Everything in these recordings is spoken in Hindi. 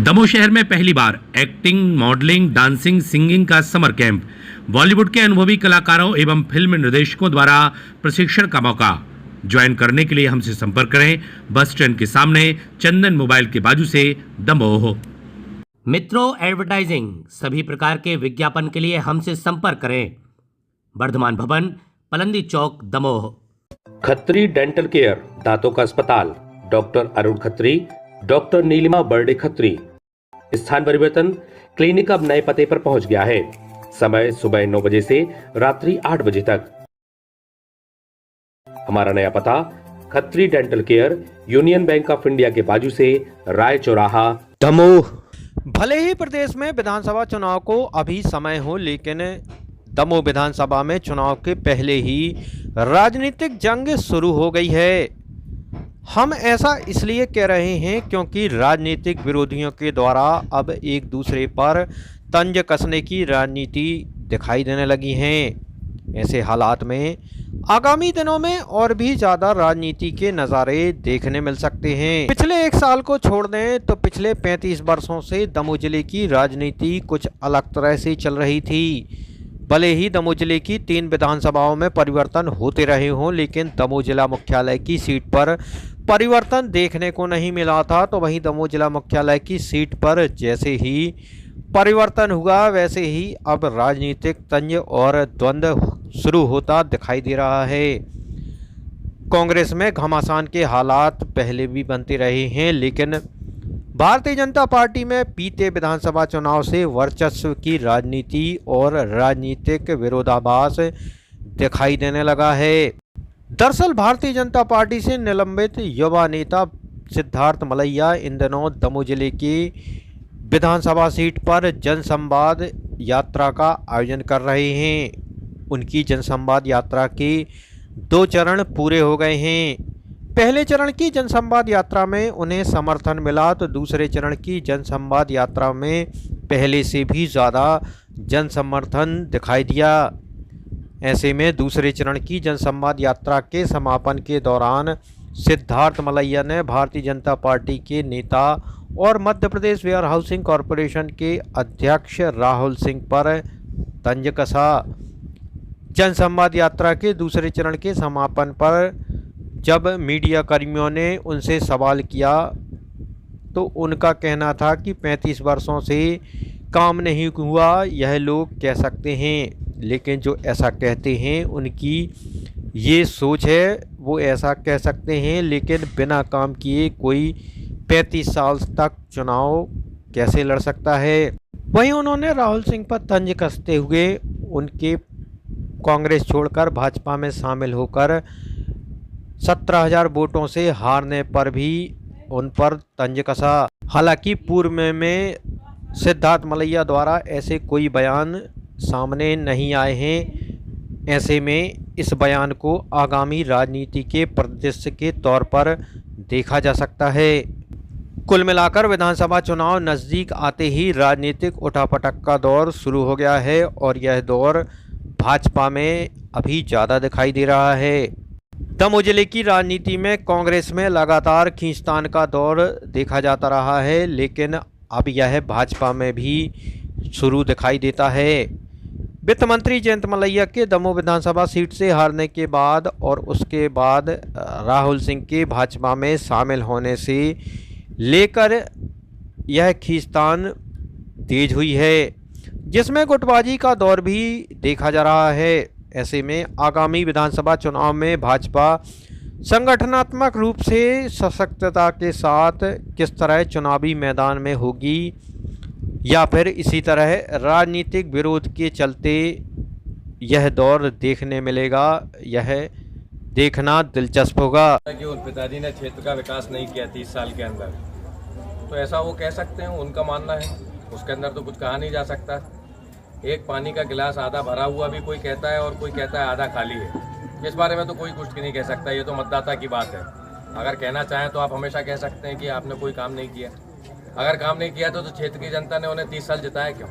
दमोह शहर में पहली बार एक्टिंग, मॉडलिंग, डांसिंग, सिंगिंग का समर कैंप। बॉलीवुड के अनुभवी कलाकारों एवं फिल्म निर्देशकों द्वारा प्रशिक्षण का मौका। ज्वाइन करने के लिए हमसे संपर्क करें। बस स्टैंड के सामने चंदन मोबाइल के बाजू से दमोह। मित्रों, एडवर्टाइजिंग सभी प्रकार के विज्ञापन के लिए हमसे संपर्क करें। वर्धमान भवन, पलंदी चौक, दमोह। खत्री डेंटल केयर, दांतों का अस्पताल, डॉक्टर अरुण खत्री, डॉक्टर नीलिमा बर्डे खत्री। स्थान परिवर्तन, क्लिनिक अब नए पते पर पहुंच गया है। समय सुबह 9 बजे से रात्रि 8 बजे तक। हमारा नया पता, Khatri dental care, union bank of India के बाजू से, राय चौराहा, दमोह। भले ही प्रदेश में विधानसभा चुनाव को अभी समय हो, लेकिन दमोह विधानसभा में चुनाव के पहले ही राजनीतिक जंग शुरू हो गई है। हम ऐसा इसलिए कह रहे हैं क्योंकि राजनीतिक विरोधियों के द्वारा अब एक दूसरे पर तंज कसने की राजनीति दिखाई देने लगी हैं। ऐसे हालात में आगामी दिनों में और भी ज़्यादा राजनीति के नज़ारे देखने मिल सकते हैं। पिछले 1 साल को छोड़ दें तो पिछले 35 वर्षों से दमोह जिले की राजनीति कुछ अलग तरह से चल रही थी। भले ही दमोह जिले की 3 विधानसभाओं में परिवर्तन होते रहे हों, लेकिन दमोह जिला मुख्यालय की सीट पर परिवर्तन देखने को नहीं मिला था। तो वहीं दमोह जिला मुख्यालय की सीट पर जैसे ही परिवर्तन हुआ, वैसे ही अब राजनीतिक तंज और द्वंद्व शुरू होता दिखाई दे रहा है। कांग्रेस में घमासान के हालात पहले भी बनते रहे हैं, लेकिन भारतीय जनता पार्टी में बीते विधानसभा चुनाव से वर्चस्व की राजनीति और राजनीतिक विरोधाभास दिखाई देने लगा है। दरअसल भारतीय जनता पार्टी से निलंबित युवा नेता सिद्धार्थ मलैया इन दिनों दमोह जिले की विधानसभा सीट पर जनसंवाद यात्रा का आयोजन कर रहे हैं। उनकी जनसंवाद यात्रा के 2 चरण पूरे हो गए हैं। पहले चरण की जनसंवाद यात्रा में उन्हें समर्थन मिला, तो दूसरे चरण की जनसंवाद यात्रा में पहले से भी ज़्यादा जनसमर्थन दिखाई दिया। ऐसे में दूसरे चरण की जनसंवाद यात्रा के समापन के दौरान सिद्धार्थ मलैया ने भारतीय जनता पार्टी के नेता और Madhya Pradesh where housing corporation के अध्यक्ष राहुल सिंह पर तंज कसा। जनसंवाद यात्रा के दूसरे चरण के समापन पर जब मीडिया कर्मियों ने उनसे सवाल किया तो उनका कहना था कि 35 वर्षों से काम नहीं हुआ, यह लोग कह सकते हैं, लेकिन जो ऐसा कहते हैं उनकी ये सोच है, वो ऐसा कह सकते हैं, लेकिन बिना काम किए कोई 35 साल तक चुनाव कैसे लड़ सकता है। वहीं उन्होंने राहुल सिंह पर तंज कसते हुए उनके कांग्रेस छोड़कर भाजपा में शामिल होकर 17,000 वोटों से हारने पर भी उन पर तंज कसा। हालांकि पूर्व में सिद्धार्थ मलैया द्वारा ऐसे कोई बयान सामने नहीं आए हैं। ऐसे में इस बयान को आगामी राजनीति के परिदृश्य के तौर पर देखा जा सकता है। कुल मिलाकर विधानसभा चुनाव नज़दीक आते ही राजनीतिक उठापटक का दौर शुरू हो गया है और यह दौर भाजपा में अभी ज़्यादा दिखाई दे रहा है। दमोह जिले की राजनीति में कांग्रेस में लगातार खींचतान का दौर देखा जाता रहा है, लेकिन अब यह भाजपा में भी शुरू दिखाई देता है। वित्त मंत्री जयंत मलैया के दमोह विधानसभा सीट से हारने के बाद और उसके बाद राहुल सिंह के भाजपा में शामिल होने से लेकर यह खींचतान तेज हुई है, जिसमें गुटबाजी का दौर भी देखा जा रहा है। ऐसे में आगामी विधानसभा चुनाव में भाजपा संगठनात्मक रूप से सशक्तता के साथ किस तरह चुनावी मैदान में होगी या फिर इसी तरह राजनीतिक विरोध के चलते यह दौर देखने मिलेगा, यह देखना दिलचस्प होगा। कि उन पिताजी ने क्षेत्र का विकास नहीं किया 30 साल के अंदर, तो ऐसा वो कह सकते हैं, उनका मानना है, उसके अंदर तो कुछ कहा नहीं जा सकता। एक पानी का गिलास आधा भरा हुआ भी कोई कहता है और कोई कहता है आधा खाली है। इस बारे में तो कोई कुछ नहीं कह सकता, ये तो मतदाता की बात है। अगर कहना चाहें तो आप हमेशा कह सकते हैं कि आपने कोई काम नहीं किया। अगर काम नहीं किया तो क्षेत्र की जनता ने उन्हें 30 साल जिताया क्यों?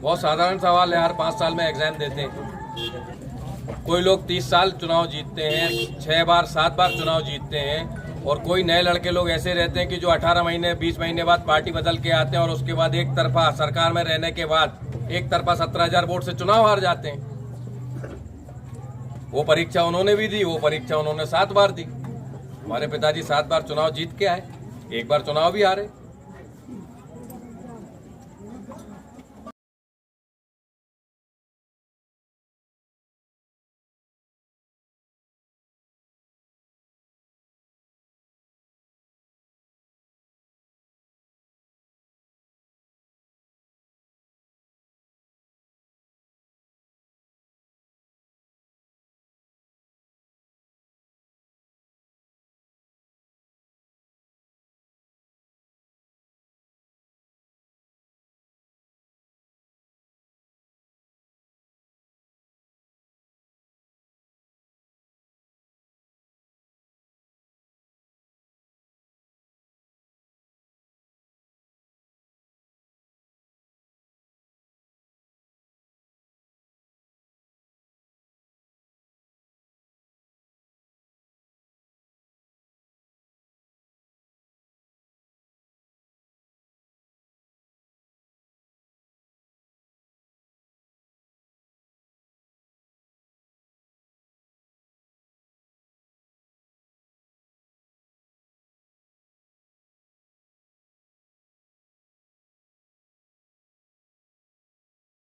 बहुत साधारण सवाल है, हर 5 साल में एग्जाम देते हैं। कोई लोग 30 साल चुनाव जीतते हैं, 6 बार 7 बार चुनाव जीतते हैं, और कोई नए लड़के लोग ऐसे रहते हैं कि जो 18 महीने 20 महीने बाद पार्टी बदल के आते हैं और उसके बाद एक तरफा सरकार में रहने के बाद एक तरफा 17,000 वोट से चुनाव हार जाते हैं। वो परीक्षा उन्होंने भी दी, वो परीक्षा उन्होंने 7 बार दी। हमारे पिताजी 7 बार चुनाव जीत के आए, एक बार चुनाव भी हारे।